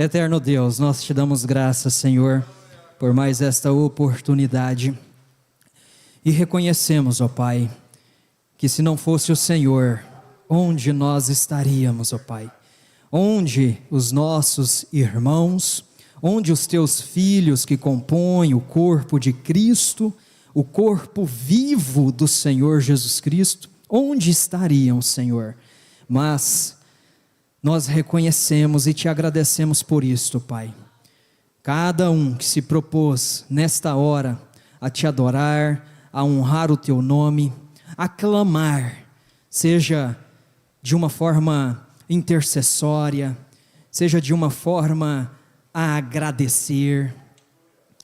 Eterno Deus, nós te damos graças, Senhor, por mais esta oportunidade. E reconhecemos, ó Pai, que se não fosse o Senhor, onde nós estaríamos, ó Pai? Onde os nossos irmãos, onde os teus filhos que compõem o corpo de Cristo, o corpo vivo do Senhor Jesus Cristo, onde estariam, Senhor? Mas nós reconhecemos e te agradecemos por isto, Pai. Cada um que se propôs nesta hora a te adorar, a honrar o teu nome, a clamar, seja de uma forma intercessória, seja de uma forma a agradecer,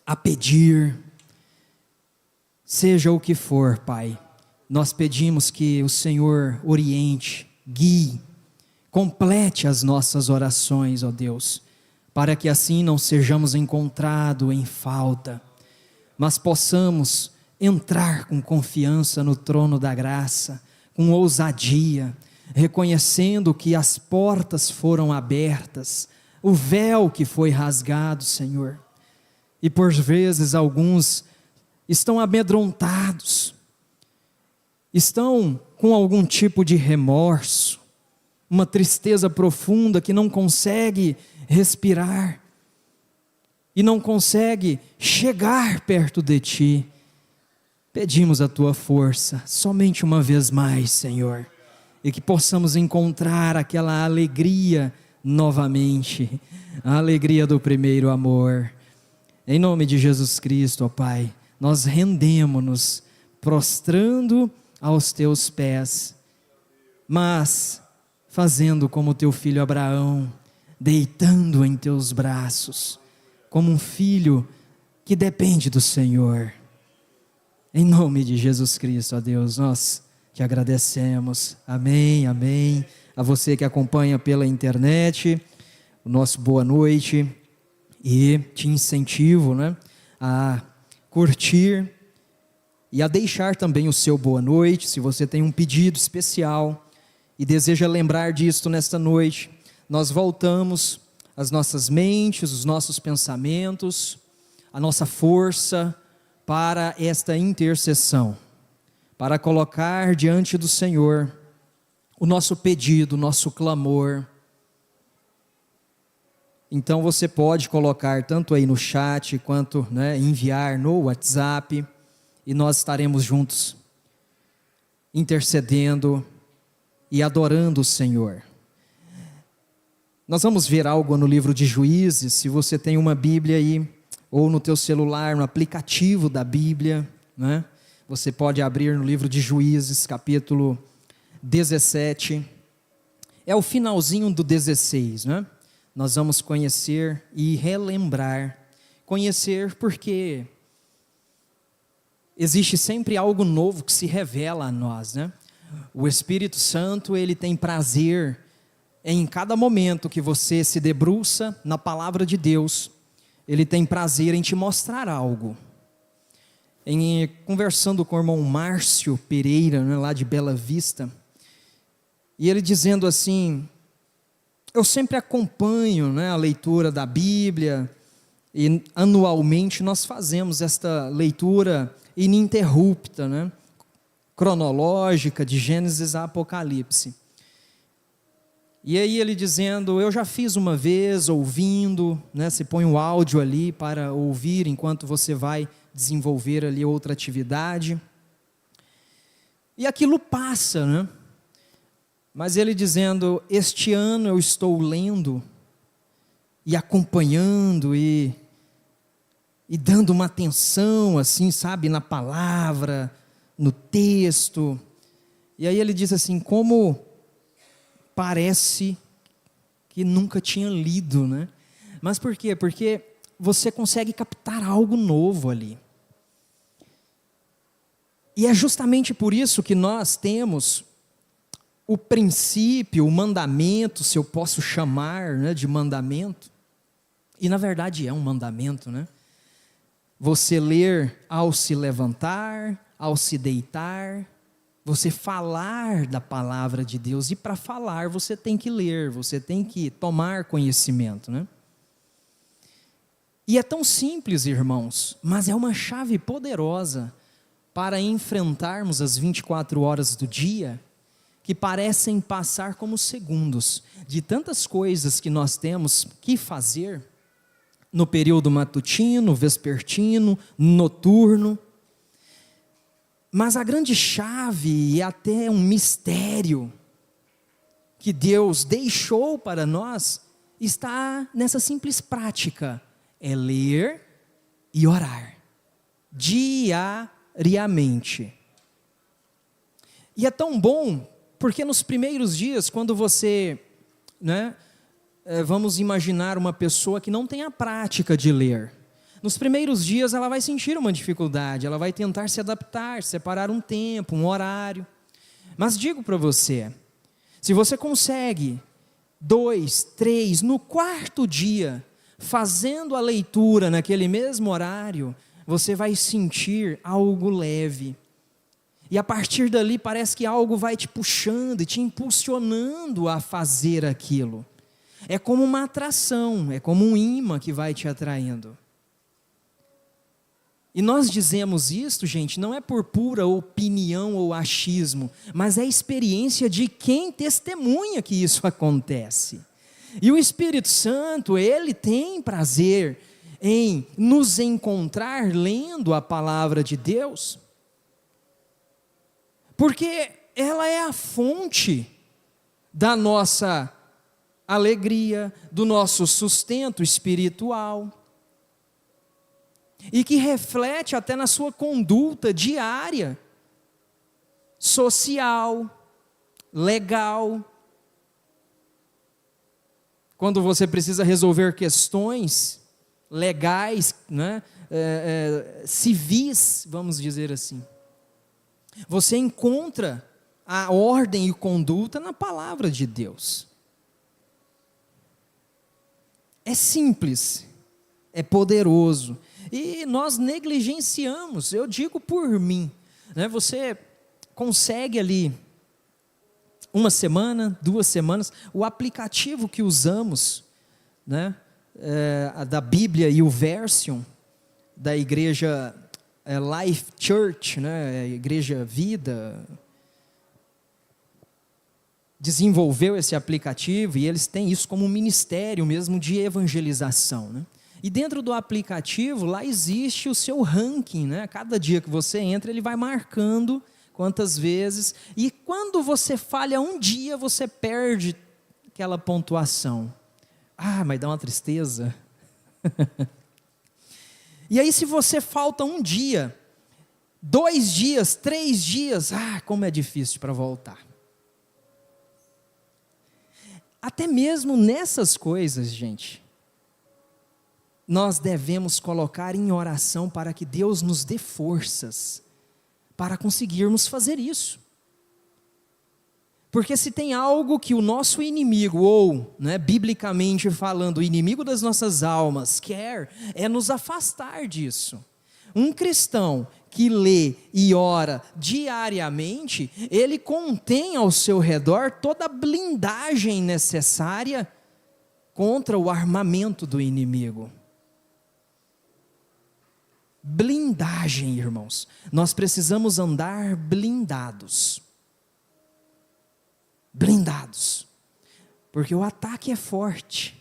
a pedir, seja o que for, Pai, nós pedimos que o Senhor oriente, guie, complete as nossas orações, ó Deus, para que assim não sejamos encontrados em falta, mas possamos entrar com confiança no trono da graça, com ousadia, reconhecendo que as portas foram abertas, o véu que foi rasgado, Senhor. E por vezes alguns estão amedrontados, estão com algum tipo de remorso, uma tristeza profunda que não consegue respirar e não consegue chegar perto de Ti. Pedimos a Tua força, somente uma vez mais, Senhor, e que possamos encontrar aquela alegria novamente, a alegria do primeiro amor. Em nome de Jesus Cristo, ó Pai, nós rendemos-nos, prostrando aos Teus pés, mas fazendo como Teu filho Abraão, deitando em Teus braços, como um filho que depende do Senhor. Em nome de Jesus Cristo, ó Deus, nós te agradecemos. Amém, amém. A você que acompanha pela internet, o nosso boa noite, e te incentivo, a curtir e a deixar também o seu boa noite. Se você tem um pedido especial e deseja lembrar disto nesta noite, nós voltamos as nossas mentes, os nossos pensamentos, a nossa força para esta intercessão, para colocar diante do Senhor o nosso pedido, o nosso clamor. Então você pode colocar tanto aí no chat, quanto enviar no WhatsApp, e nós estaremos juntos, intercedendo e adorando o Senhor. Nós vamos ver algo no livro de Juízes. Se você tem uma Bíblia aí, ou no teu celular, no aplicativo da Bíblia, você pode abrir no livro de Juízes, capítulo 17, é o finalzinho do 16, Nós vamos conhecer e relembrar, conhecer porque existe sempre algo novo que se revela a nós, O Espírito Santo, ele tem prazer em cada momento que você se debruça na palavra de Deus, ele tem prazer em te mostrar algo. Conversando com o irmão Márcio Pereira, lá de Bela Vista, e ele dizendo assim: eu sempre acompanho a leitura da Bíblia, e anualmente nós fazemos esta leitura ininterrupta, cronológica, de Gênesis a Apocalipse. E aí ele dizendo: eu já fiz uma vez, ouvindo, você põe o áudio ali para ouvir, enquanto você vai desenvolver ali outra atividade, e aquilo passa, mas ele dizendo: este ano eu estou lendo, e acompanhando, e dando uma atenção, assim, na palavra, no texto, e aí ele diz assim, como parece que nunca tinha lido, mas por quê? Porque você consegue captar algo novo ali, e é justamente por isso que nós temos o princípio, o mandamento, se eu posso chamar de mandamento, e na verdade é um mandamento, você ler ao se levantar, ao se deitar, você falar da palavra de Deus, e para falar você tem que ler, você tem que tomar conhecimento, E é tão simples, irmãos, mas é uma chave poderosa para enfrentarmos as 24 horas do dia, que parecem passar como segundos, de tantas coisas que nós temos que fazer, no período matutino, vespertino, noturno. Mas a grande chave e até um mistério que Deus deixou para nós está nessa simples prática: é ler e orar diariamente. E é tão bom, porque nos primeiros dias, quando você, vamos imaginar uma pessoa que não tem a prática de ler. Nos primeiros dias ela vai sentir uma dificuldade, ela vai tentar se adaptar, separar um tempo, um horário. Mas digo para você, se você consegue 2, 3, no quarto dia, fazendo a leitura naquele mesmo horário, você vai sentir algo leve. E a partir dali parece que algo vai te puxando e te impulsionando a fazer aquilo. É como uma atração, é como um imã que vai te atraindo. E nós dizemos isto, gente, não é por pura opinião ou achismo, mas é a experiência de quem testemunha que isso acontece. E o Espírito Santo, ele tem prazer em nos encontrar lendo a palavra de Deus, porque ela é a fonte da nossa alegria, do nosso sustento espiritual, e que reflete até na sua conduta diária, social, legal. Quando você precisa resolver questões legais, civis, vamos dizer assim, você encontra a ordem e conduta na palavra de Deus. É simples, é poderoso, e nós negligenciamos. Eu digo por mim, você consegue ali, 1 semana, 2 semanas, o aplicativo que usamos, da Bíblia e o Version, da igreja Life Church, Igreja Vida, desenvolveu esse aplicativo, e eles têm isso como um ministério mesmo de evangelização, E dentro do aplicativo, lá existe o seu ranking, Cada dia que você entra, ele vai marcando quantas vezes, e quando você falha um dia, você perde aquela pontuação. Mas dá uma tristeza. E aí, se você falta um dia, 2 dias, 3 dias, como é difícil para voltar. Até mesmo nessas coisas, gente, nós devemos colocar em oração para que Deus nos dê forças para conseguirmos fazer isso. Porque se tem algo que o nosso inimigo, ou, biblicamente falando, o inimigo das nossas almas quer, é nos afastar disso. Um cristão que lê e ora diariamente, ele contém ao seu redor toda a blindagem necessária contra o armamento do inimigo. Blindagem, irmãos. Nós precisamos andar blindados. Blindados. Porque o ataque é forte.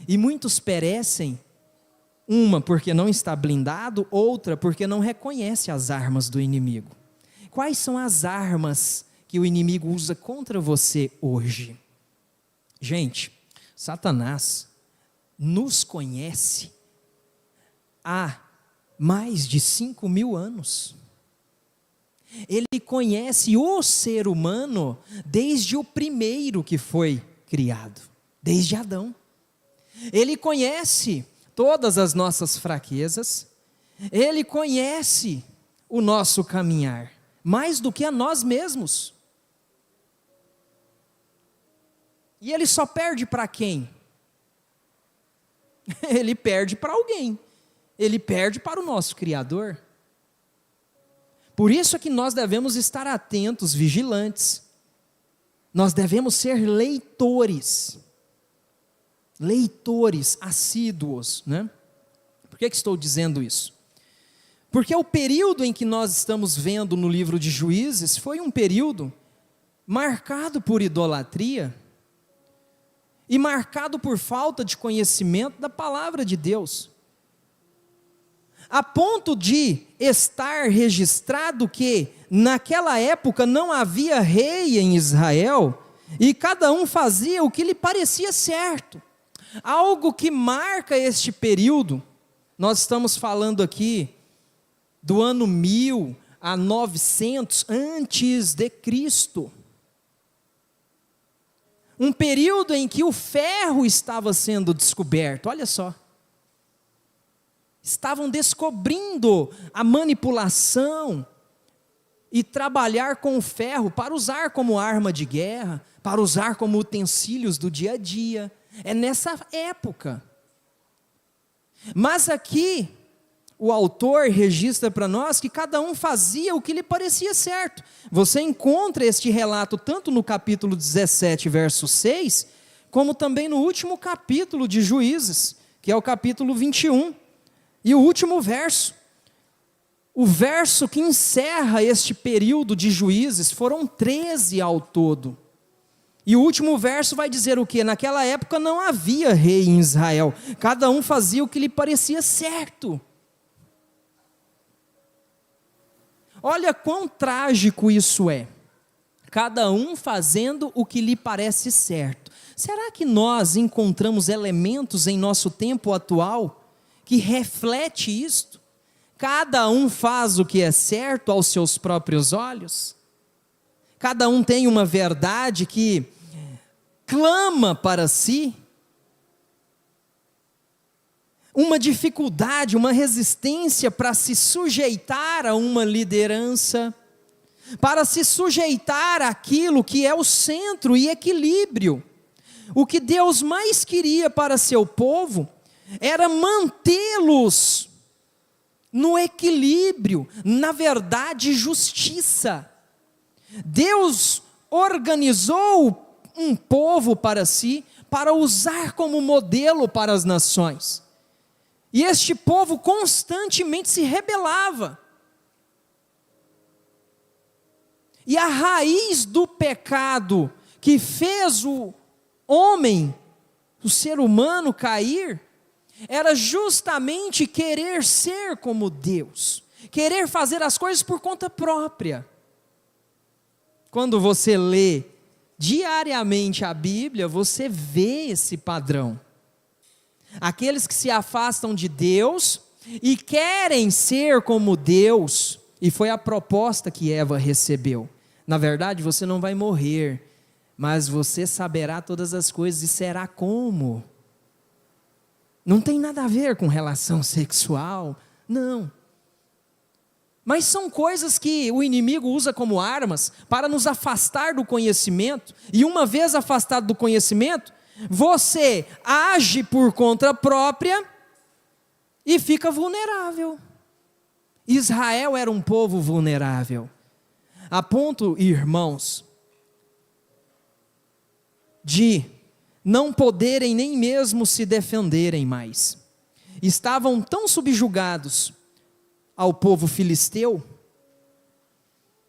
E muitos perecem, uma porque não está blindado, outra porque não reconhece as armas do inimigo. Quais são as armas que o inimigo usa contra você hoje? Gente, Satanás nos conhece há mais de 5.000 anos. Ele conhece o ser humano desde o primeiro que foi criado, desde Adão. Ele conhece todas as nossas fraquezas, ele conhece o nosso caminhar, mais do que a nós mesmos. E ele só perde para quem? Ele perde para alguém. Ele perde para o nosso Criador. Por isso é que nós devemos estar atentos, vigilantes. Nós devemos ser leitores. leitores assíduos, né? Por que estou dizendo isso? Porque o período em que nós estamos vendo no livro de Juízes foi um período marcado por idolatria e marcado por falta de conhecimento da palavra de Deus, a ponto de estar registrado que naquela época não havia rei em Israel e cada um fazia o que lhe parecia certo. Algo que marca este período, nós estamos falando aqui do ano 1000 a 900 antes de Cristo. Um período em que o ferro estava sendo descoberto, olha só. Estavam descobrindo a manipulação e trabalhar com o ferro para usar como arma de guerra, para usar como utensílios do dia a dia. É nessa época. Mas aqui, o autor registra para nós que cada um fazia o que lhe parecia certo. Você encontra este relato tanto no capítulo 17, verso 6, como também no último capítulo de Juízes, que é o capítulo 21. E o último verso, o verso que encerra este período de Juízes, foram 13 ao todo. E o último verso vai dizer o quê? Naquela época não havia rei em Israel, cada um fazia o que lhe parecia certo. Olha quão trágico isso é, cada um fazendo o que lhe parece certo. Será que nós encontramos elementos em nosso tempo atual que reflete isto? Cada um faz o que é certo aos seus próprios olhos? Cada um tem uma verdade que clama para si? Uma dificuldade, uma resistência para se sujeitar a uma liderança, para se sujeitar àquilo que é o centro e equilíbrio. O que Deus mais queria para seu povo era mantê-los no equilíbrio, na verdade e justiça. Deus organizou um povo para si, para usar como modelo para as nações. E este povo constantemente se rebelava. E a raiz do pecado que fez o homem, o ser humano cair, era justamente querer ser como Deus, querer fazer as coisas por conta própria. Quando você lê diariamente a Bíblia, você vê esse padrão. Aqueles que se afastam de Deus e querem ser como Deus, e foi a proposta que Eva recebeu. Na verdade, você não vai morrer, mas você saberá todas as coisas e será como. Não tem nada a ver com relação sexual, não. Mas são coisas que o inimigo usa como armas para nos afastar do conhecimento, e uma vez afastado do conhecimento, você age por conta própria e fica vulnerável. Israel era um povo vulnerável, a ponto, irmãos, de não poderem nem mesmo se defenderem mais. Estavam tão subjugados ao povo filisteu,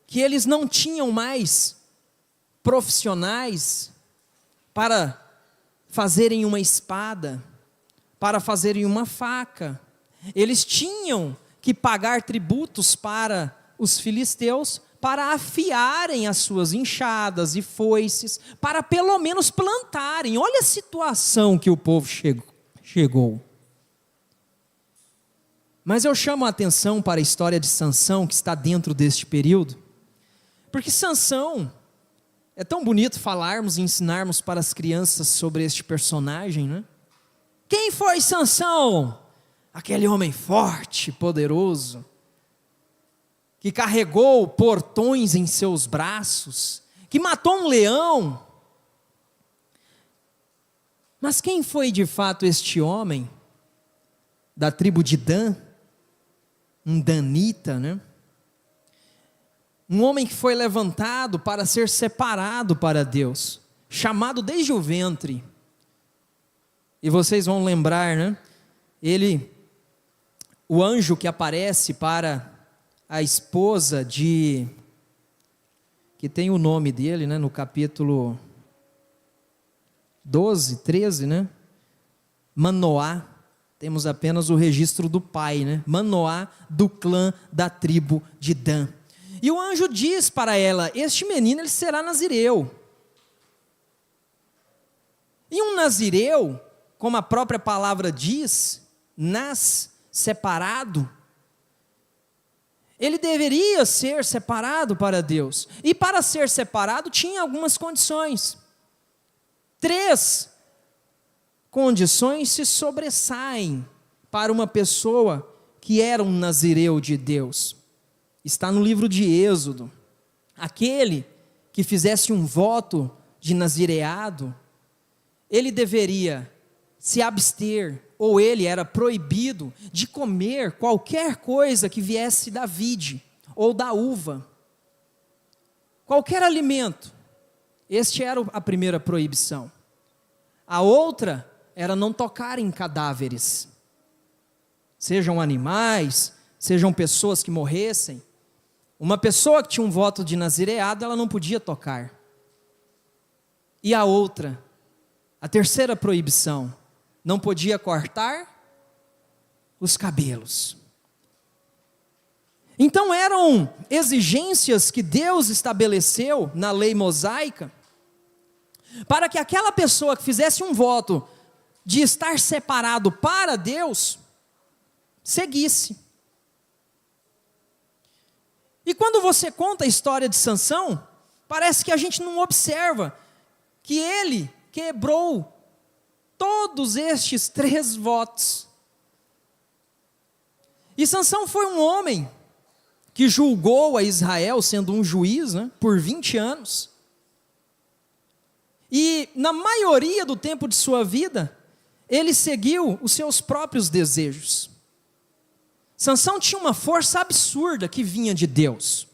que eles não tinham mais profissionais para fazerem uma espada, para fazerem uma faca. Eles tinham que pagar tributos para os filisteus, para afiarem as suas enxadas e foices, para pelo menos plantarem. Olha a situação que o povo chegou. Mas eu chamo a atenção para a história de Sansão, que está dentro deste período, porque Sansão, é tão bonito falarmos e ensinarmos para as crianças sobre este personagem, né? Quem foi Sansão? Aquele homem forte, poderoso, que carregou portões em seus braços, que matou um leão. Mas quem foi de fato este homem, da tribo de Dan, um danita, né? Um homem que foi levantado para ser separado para Deus, chamado desde o ventre. E vocês vão lembrar, né? O anjo que aparece para a esposa que tem o nome dele, né? No capítulo 12, 13, né? Manoá, temos apenas o registro do pai, né? Manoá, do clã da tribo de Dan. E o anjo diz para ela: este menino, ele será nazireu. E um nazireu, como a própria palavra diz, separado, ele deveria ser separado para Deus. E para ser separado tinha algumas condições. 3 condições se sobressaem para uma pessoa que era um nazireu de Deus. Está no livro de Êxodo. Aquele que fizesse um voto de nazireado, ele deveria se abster, ou ele era proibido de comer qualquer coisa que viesse da vide ou da uva. Qualquer alimento. Este era a primeira proibição. A outra era não tocar em cadáveres. Sejam animais, sejam pessoas que morressem. Uma pessoa que tinha um voto de nazireado, ela não podia tocar. E a outra, a terceira proibição, não podia cortar os cabelos. Então eram exigências que Deus estabeleceu na lei mosaica, para que aquela pessoa que fizesse um voto de estar separado para Deus, seguisse. E quando você conta a história de Sansão, parece que a gente não observa que ele quebrou todos estes 3 votos. E Sansão foi um homem que julgou a Israel, sendo um juiz, né, por 20 anos. E na maioria do tempo de sua vida, ele seguiu os seus próprios desejos. Sansão tinha uma força absurda que vinha de Deus.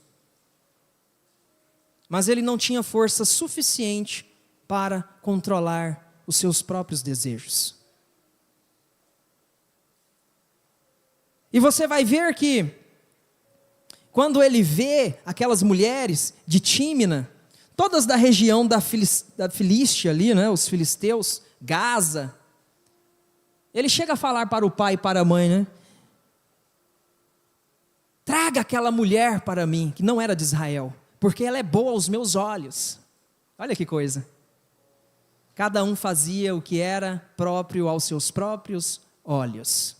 Mas ele não tinha força suficiente para controlar os seus próprios desejos. E você vai ver que, quando ele vê aquelas mulheres de Tímina, todas da região da Filístia ali, né, os filisteus, Gaza, ele chega a falar para o pai e para a mãe, né? Traga aquela mulher para mim, que não era de Israel, porque ela é boa aos meus olhos. Olha que coisa. Cada um fazia o que era próprio aos seus próprios olhos.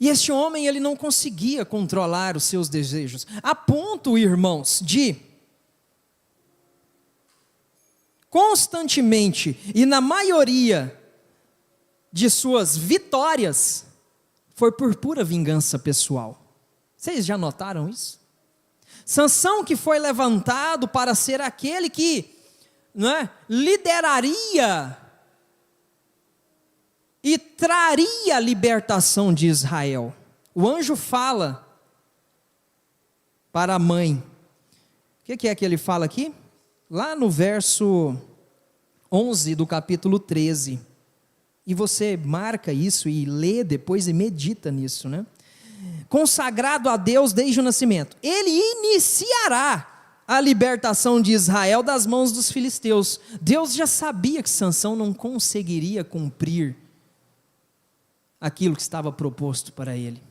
E este homem, ele não conseguia controlar os seus desejos, a ponto, irmãos, de constantemente e na maioria de suas vitórias, foi por pura vingança pessoal. Vocês já notaram isso? Sansão, que foi levantado para ser aquele que, não é, lideraria e traria a libertação de Israel. O anjo fala para a mãe. O que é que ele fala aqui? Lá no verso 11 do capítulo 13. E você marca isso e lê depois e medita nisso, né? Consagrado a Deus desde o nascimento. Ele iniciará a libertação de Israel das mãos dos filisteus. Deus já sabia que Sansão não conseguiria cumprir aquilo que estava proposto para ele.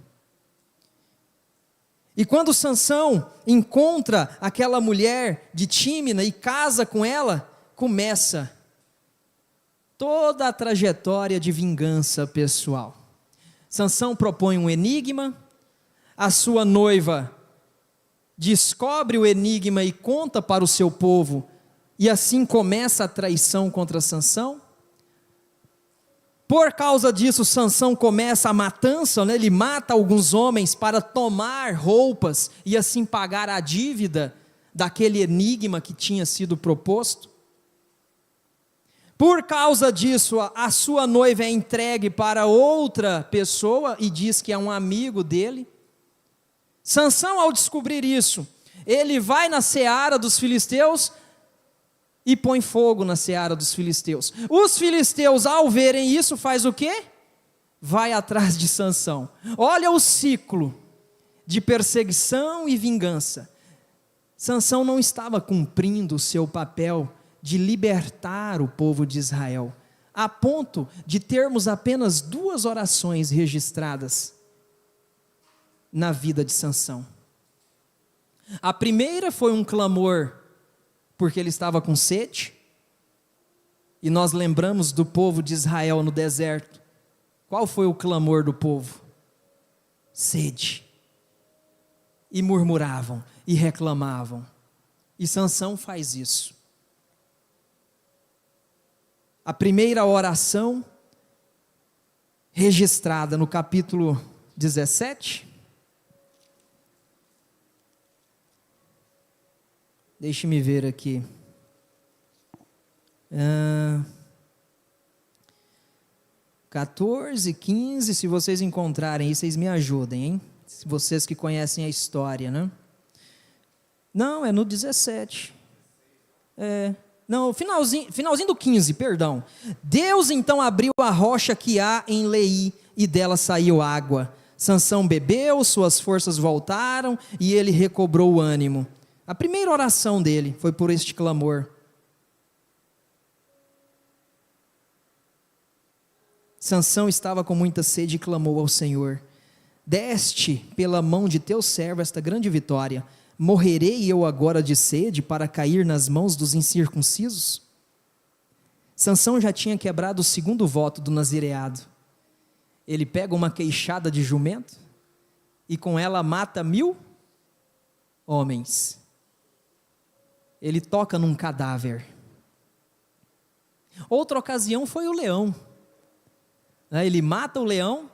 E quando Sansão encontra aquela mulher de Tímina e casa com ela, começa toda a trajetória de vingança pessoal. Sansão propõe um enigma, a sua noiva descobre o enigma e conta para o seu povo, e assim começa a traição contra Sansão. Por causa disso, Sansão começa a matança, né? Ele mata alguns homens para tomar roupas e assim pagar a dívida daquele enigma que tinha sido proposto. Por causa disso, a sua noiva é entregue para outra pessoa e diz que é um amigo dele. Sansão, ao descobrir isso, ele vai na seara dos filisteus, e põe fogo na seara dos filisteus. Os filisteus, ao verem isso, faz o quê? Vai atrás de Sansão. Olha o ciclo de perseguição e vingança. Sansão não estava cumprindo o seu papel de libertar o povo de Israel, a ponto de termos apenas 2 orações registradas na vida de Sansão. A primeira foi um clamor porque ele estava com sede, e nós lembramos do povo de Israel no deserto. Qual foi o clamor do povo? Sede. E murmuravam, e reclamavam. E Sansão faz isso. A primeira oração, registrada no capítulo 17. Deixe-me ver aqui. 14, 15, se vocês encontrarem aí, vocês me ajudem, hein? Vocês que conhecem a história, né? Não, é no 17. Não, finalzinho do 15, perdão. Deus então abriu a rocha que há em Leí, e dela saiu água. Sansão bebeu, suas forças voltaram, e ele recobrou o ânimo. A primeira oração dele foi por este clamor. Sansão estava com muita sede e clamou ao Senhor: deste pela mão de teu servo esta grande vitória. Morrerei eu agora de sede para cair nas mãos dos incircuncisos? Sansão já tinha quebrado o 2º voto do nazireado. Ele pega uma queixada de jumento e com ela mata 1000 homens. Ele toca num cadáver. Outra ocasião foi o leão. Ele mata o leão,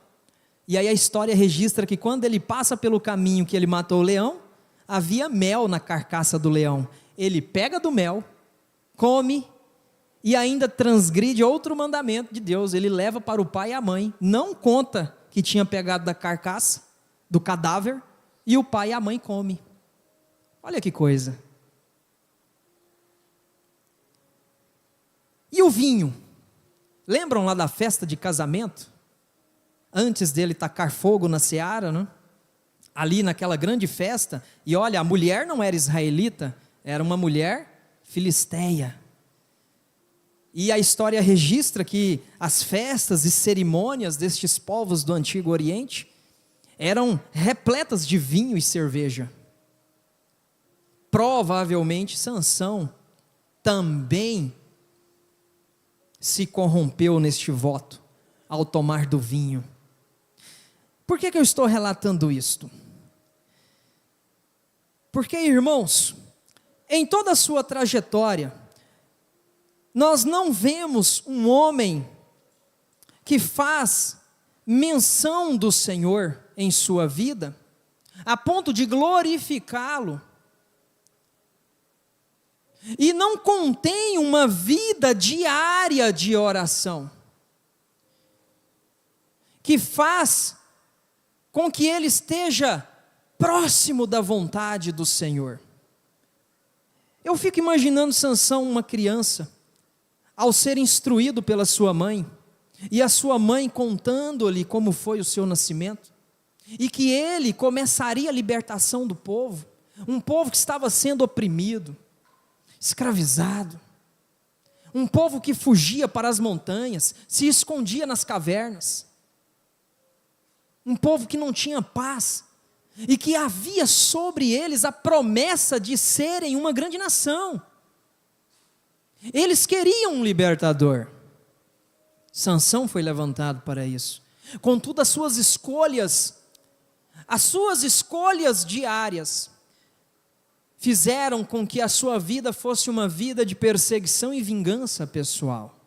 e aí a história registra que quando ele passa pelo caminho que ele matou o leão, havia mel na carcaça do leão. Ele pega do mel, come, e ainda transgride outro mandamento de Deus. Ele leva para o pai e a mãe, não conta que tinha pegado da carcaça, do cadáver, e o pai e a mãe comem. Olha que coisa. E o vinho? Lembram lá da festa de casamento? Antes dele tacar fogo na seara, né? Ali naquela grande festa, e olha, a mulher não era israelita, era uma mulher filisteia. E a história registra que as festas e cerimônias destes povos do Antigo Oriente eram repletas de vinho e cerveja. Provavelmente Sansão também se corrompeu neste voto ao tomar do vinho. Por que eu estou relatando isto? Porque, irmãos, em toda a sua trajetória, nós não vemos um homem que faz menção do Senhor em sua vida, a ponto de glorificá-lo, e não contém uma vida diária de oração, que faz com que ele esteja próximo da vontade do Senhor. Eu fico imaginando Sansão, uma criança, ao ser instruído pela sua mãe, e a sua mãe contando-lhe como foi o seu nascimento, e que ele começaria a libertação do povo, um povo que estava sendo oprimido, escravizado, um povo que fugia para as montanhas, se escondia nas cavernas, um povo que não tinha paz, e que havia sobre eles a promessa de serem uma grande nação. Eles queriam um libertador. Sansão foi levantado para isso. Contudo, as suas escolhas diárias, fizeram com que a sua vida fosse uma vida de perseguição e vingança pessoal.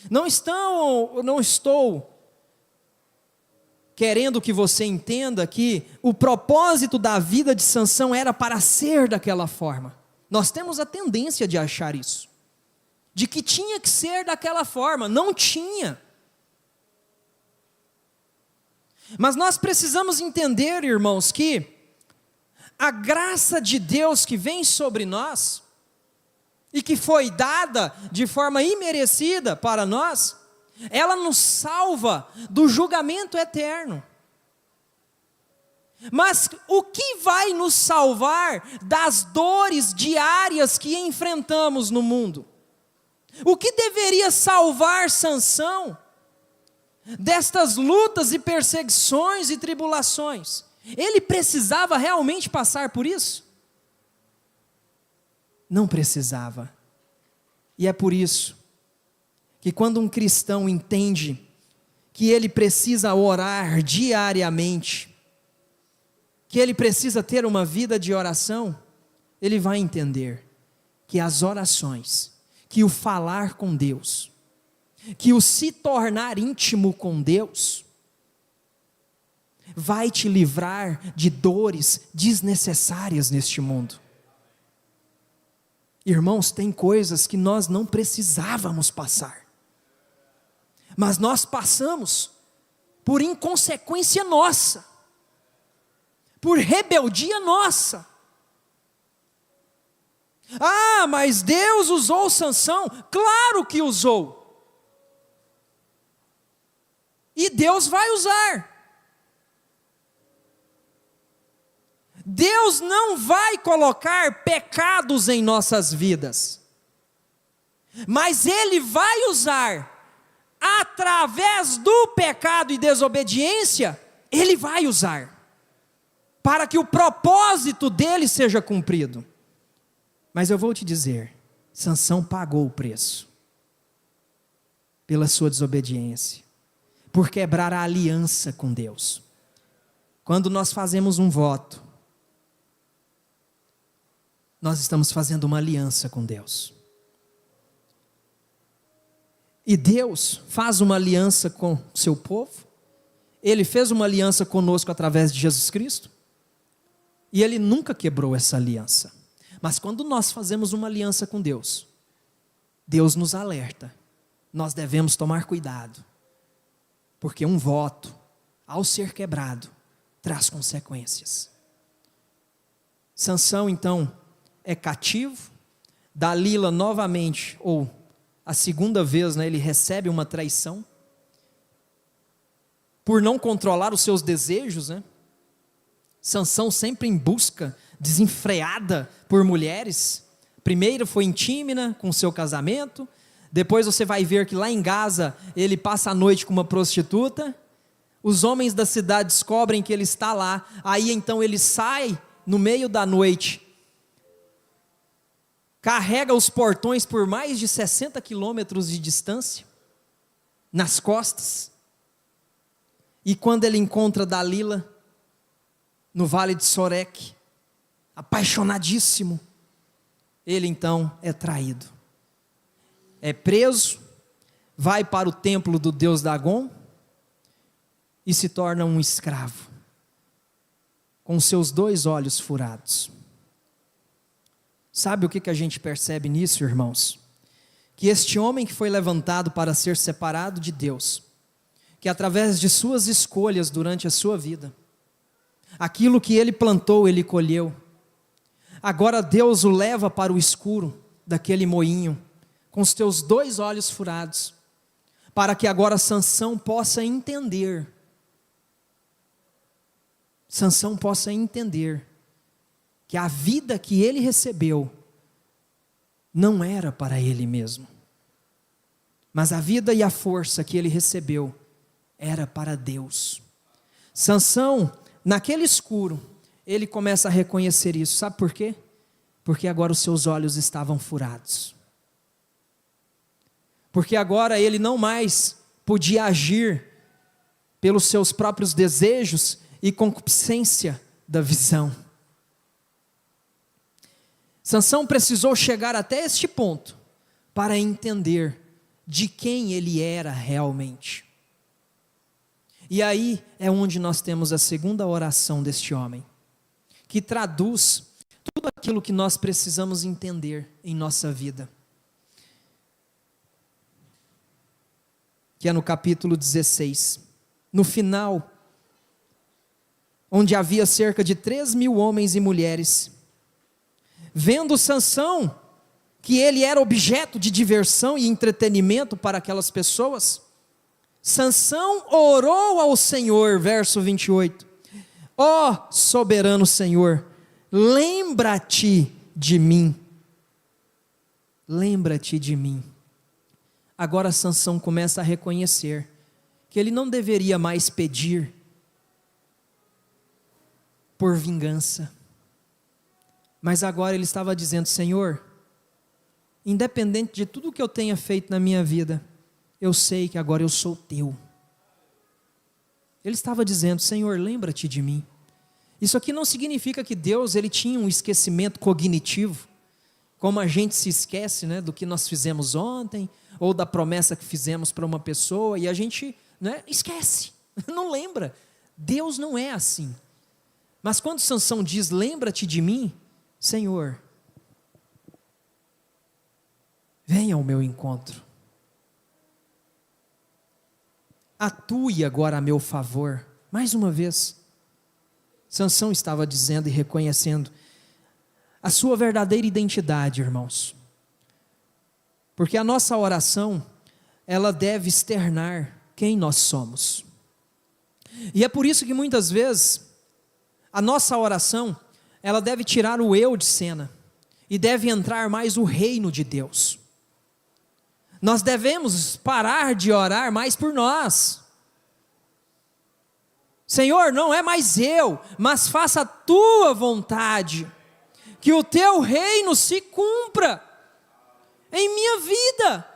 Não estou querendo que você entenda que o propósito da vida de Sansão era para ser daquela forma. Nós temos a tendência de achar isso, de que tinha que ser daquela forma. Não tinha. Mas nós precisamos entender, irmãos, que a graça de Deus que vem sobre nós, e que foi dada de forma imerecida para nós, ela nos salva do julgamento eterno. Mas o que vai nos salvar das dores diárias que enfrentamos no mundo? O que deveria salvar Sansão destas lutas e perseguições e tribulações? Ele precisava realmente passar por isso? Não precisava. E é por isso que quando um cristão entende que ele precisa orar diariamente, que ele precisa ter uma vida de oração, ele vai entender que as orações, que o falar com Deus, que o se tornar íntimo com Deus, vai te livrar de dores desnecessárias neste mundo. Irmãos, tem coisas que nós não precisávamos passar, mas nós passamos por inconsequência nossa, por rebeldia nossa. Ah, mas Deus usou Sansão. Claro que usou. E Deus vai usar. Deus não vai colocar pecados em nossas vidas, mas Ele vai usar, através do pecado e desobediência, Ele vai usar, para que o propósito dele seja cumprido. Mas eu vou te dizer, Sansão pagou o preço, pela sua desobediência, por quebrar a aliança com Deus. Quando nós fazemos um voto, nós estamos fazendo uma aliança com Deus. E Deus faz uma aliança com o seu povo. Ele fez uma aliança conosco através de Jesus Cristo. E Ele nunca quebrou essa aliança. Mas quando nós fazemos uma aliança com Deus, Deus nos alerta. Nós devemos tomar cuidado. Porque um voto, ao ser quebrado, traz consequências. Sansão, então, é cativo. Dalila novamente, ou a segunda vez, ele recebe uma traição, por não controlar os seus desejos, Sansão sempre em busca desenfreada por mulheres. Primeiro foi em Tímina com o seu casamento, depois você vai ver que lá em Gaza ele passa a noite com uma prostituta, os homens da cidade descobrem que ele está lá, aí então ele sai no meio da noite, carrega os portões por mais de 60 quilômetros de distância, nas costas, e quando ele encontra Dalila, no vale de Sorek, apaixonadíssimo, ele então é traído, é preso, vai para o templo do deus Dagon, e se torna um escravo, com seus 2 olhos furados. Sabe o que a gente percebe nisso, irmãos? Que este homem que foi levantado para ser separado de Deus, que através de suas escolhas durante a sua vida, aquilo que ele plantou, ele colheu, agora Deus o leva para o escuro daquele moinho, com os teus 2 olhos furados, para que agora Sansão possa entender, que a vida que ele recebeu não era para ele mesmo, mas a vida e a força que ele recebeu era para Deus. Sansão, naquele escuro, ele começa a reconhecer isso. Sabe por quê? Porque agora os seus olhos estavam furados, porque agora ele não mais podia agir pelos seus próprios desejos e concupiscência da visão. Sansão precisou chegar até este ponto para entender de quem ele era realmente. E aí é onde nós temos a segunda oração deste homem, que traduz tudo aquilo que nós precisamos entender em nossa vida, que é no capítulo 16, no final onde havia cerca de 3.000 homens e mulheres. Vendo Sansão que ele era objeto de diversão e entretenimento para aquelas pessoas, Sansão orou ao Senhor, verso 28, ó soberano Senhor, lembra-te de mim. Lembra-te de mim. Agora Sansão começa a reconhecer que ele não deveria mais pedir por vingança, mas agora ele estava dizendo: Senhor, independente de tudo que eu tenha feito na minha vida, eu sei que agora eu sou teu. Ele estava dizendo: Senhor, lembra-te de mim. Isso aqui não significa que Deus ele tinha um esquecimento cognitivo, como a gente se esquece, né, do que nós fizemos ontem, ou da promessa que fizemos para uma pessoa, e a gente, né, esquece, não lembra. Deus não é assim. Mas quando Sansão diz: lembra-te de mim, Senhor, venha ao meu encontro, atue agora a meu favor. Mais uma vez, Sansão estava dizendo e reconhecendo a sua verdadeira identidade, irmãos, porque a nossa oração, ela deve externar quem nós somos, e é por isso que muitas vezes, a nossa oração, ela deve tirar o eu de cena, e deve entrar mais o reino de Deus. Nós devemos parar de orar mais por nós. Senhor, não é mais eu, mas faça a tua vontade, que o teu reino se cumpra em minha vida.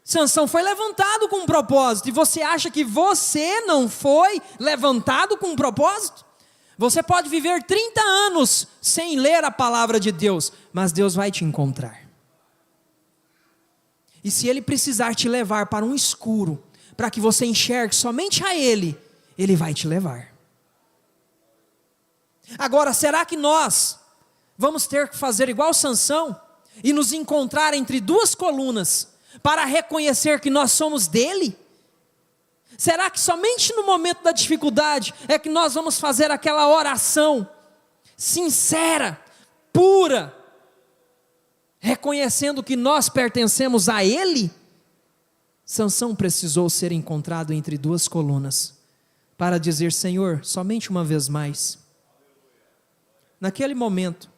Sansão foi levantado com um propósito, e você acha que você não foi levantado com um propósito? Você pode viver 30 anos sem ler a palavra de Deus, mas Deus vai te encontrar. E se Ele precisar te levar para um escuro, para que você enxergue somente a Ele, Ele vai te levar. Agora, será que nós vamos ter que fazer igual Sansão e nos encontrar entre duas colunas para reconhecer que nós somos dele? Será que somente no momento da dificuldade é que nós vamos fazer aquela oração sincera, pura, reconhecendo que nós pertencemos a ele? Sansão precisou ser encontrado entre duas colunas para dizer: Senhor, somente uma vez mais. Naquele momento,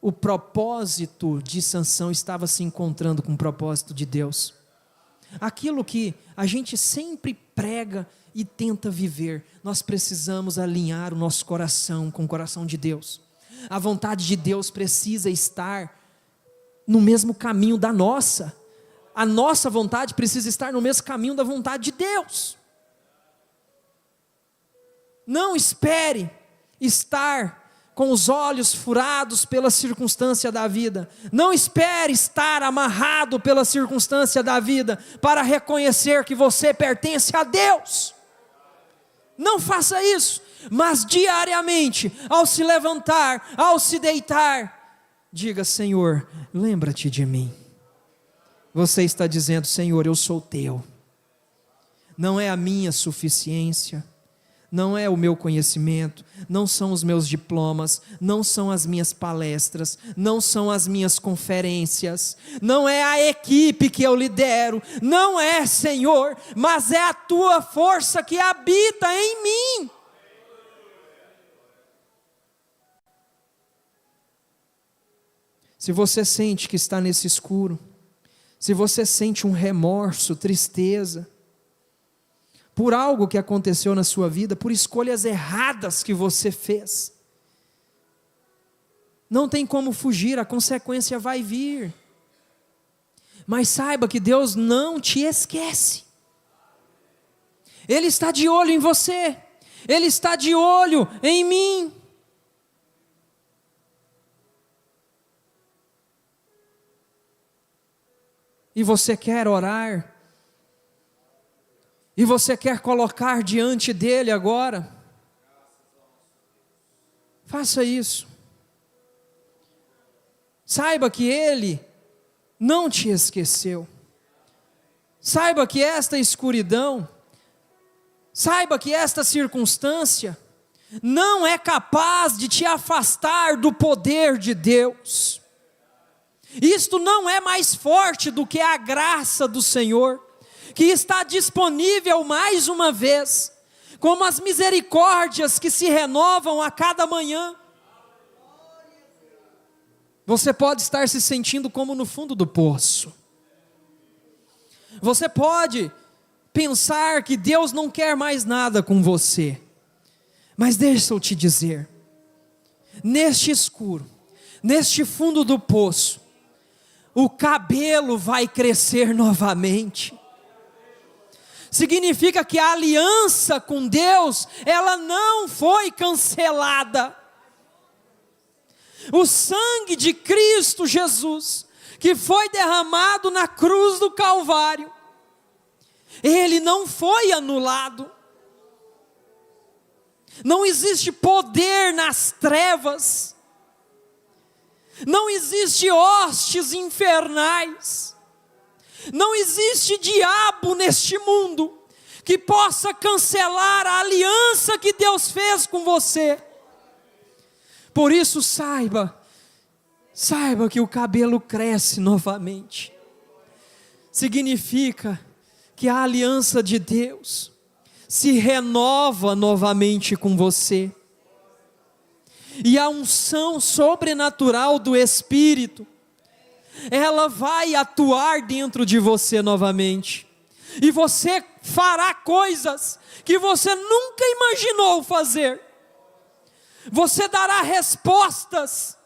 o propósito de Sansão estava se encontrando com o propósito de Deus. Aquilo que a gente sempre prega e tenta viver, nós precisamos alinhar o nosso coração com o coração de Deus. A vontade de Deus precisa estar no mesmo caminho da nossa. A nossa vontade precisa estar no mesmo caminho da vontade de Deus. Não espere estar com os olhos furados pela circunstância da vida. Não espere estar amarrado pela circunstância da vida para reconhecer que você pertence a Deus. Não faça isso, mas diariamente, ao se levantar, ao se deitar, diga: Senhor, lembra-te de mim. Você está dizendo: Senhor, eu sou teu. Não é a minha suficiência, não é o meu conhecimento, não são os meus diplomas, não são as minhas palestras, não são as minhas conferências, não é a equipe que eu lidero, não é, Senhor, mas é a tua força que habita em mim. Se você sente que está nesse escuro, se você sente um remorso, tristeza, por algo que aconteceu na sua vida, por escolhas erradas que você fez, não tem como fugir, a consequência vai vir. Mas saiba que Deus não te esquece. Ele está de olho em você, Ele está de olho em mim. E você quer orar, e você quer colocar diante dele agora, faça isso. Saiba que ele não te esqueceu. Saiba que esta escuridão, saiba que esta circunstância não é capaz de te afastar do poder de Deus. Isto não é mais forte do que a graça do Senhor, que está disponível mais uma vez, como as misericórdias que se renovam a cada manhã. Você pode estar se sentindo como no fundo do poço. Você pode pensar que Deus não quer mais nada com você. Mas deixa eu te dizer, neste escuro, neste fundo do poço, o cabelo vai crescer novamente. Significa que a aliança com Deus, ela não foi cancelada. O sangue de Cristo Jesus, que foi derramado na cruz do Calvário, ele não foi anulado. Não existe poder nas trevas, não existe hostes infernais, não existe diabo neste mundo que possa cancelar a aliança que Deus fez com você. Por isso saiba que o cabelo cresce novamente. Significa que a aliança de Deus se renova novamente com você. E a unção sobrenatural do Espírito, ela vai atuar dentro de você novamente. E você fará coisas que você nunca imaginou fazer. Você dará respostas.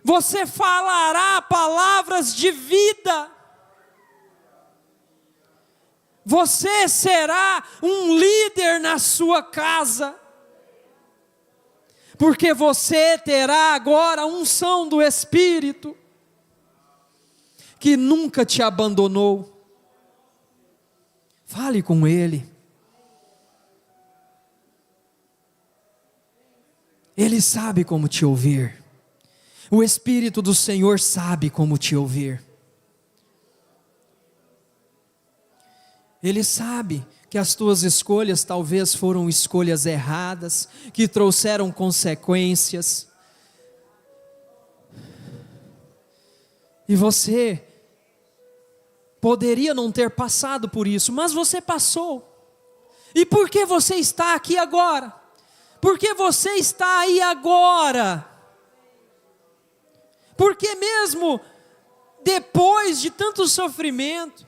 Você falará palavras de vida. Você será um líder na sua casa, porque você terá agora a unção do Espírito, que nunca te abandonou. Fale com Ele. Ele sabe como te ouvir. O Espírito do Senhor sabe como te ouvir. Ele sabe que as tuas escolhas talvez foram escolhas erradas, que trouxeram consequências. E você poderia não ter passado por isso, mas você passou. E por que você está aqui agora? Por que você está aí agora? Porque mesmo depois de tanto sofrimento,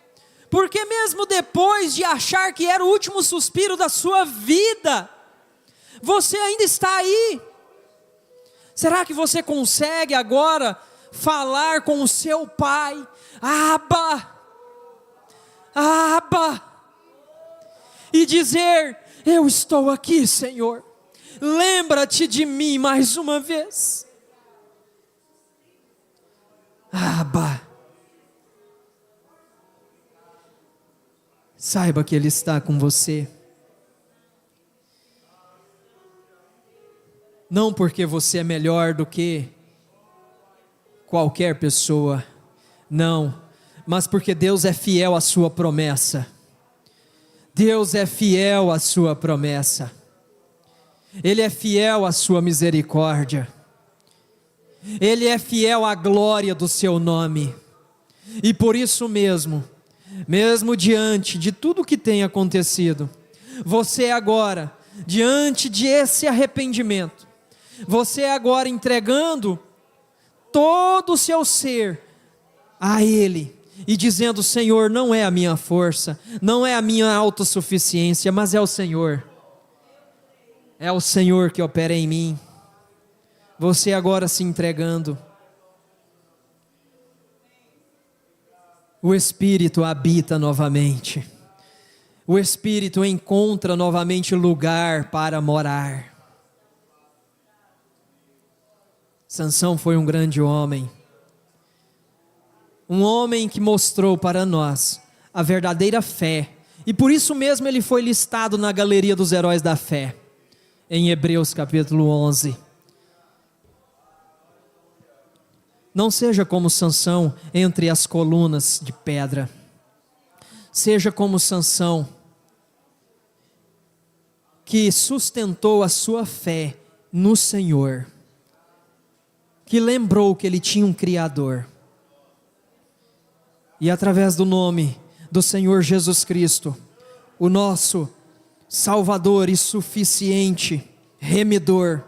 porque mesmo depois de achar que era o último suspiro da sua vida, você ainda está aí. Será que você consegue agora falar com o seu pai? Abba, Abba, e dizer: eu estou aqui, Senhor, lembra-te de mim mais uma vez. Abba. Saiba que Ele está com você. Não porque você é melhor do que qualquer pessoa, não, mas porque Deus é fiel à sua promessa. Deus é fiel à sua promessa. Ele é fiel à sua misericórdia. Ele é fiel à glória do seu nome. E por isso mesmo diante de tudo que tem acontecido, você agora, diante de esse arrependimento, você agora entregando todo o seu ser a Ele, e dizendo: Senhor, não é a minha força, não é a minha autossuficiência, mas é o Senhor que opera em mim. Você agora se entregando, o Espírito habita novamente, o Espírito encontra novamente lugar para morar. Sansão foi um grande homem, um homem que mostrou para nós a verdadeira fé, e por isso mesmo ele foi listado na galeria dos heróis da fé, em Hebreus capítulo 11. Não seja como Sansão entre as colunas de pedra. Seja como Sansão, que sustentou a sua fé no Senhor, que lembrou que ele tinha um Criador, e através do nome do Senhor Jesus Cristo, o nosso Salvador e suficiente Remidor,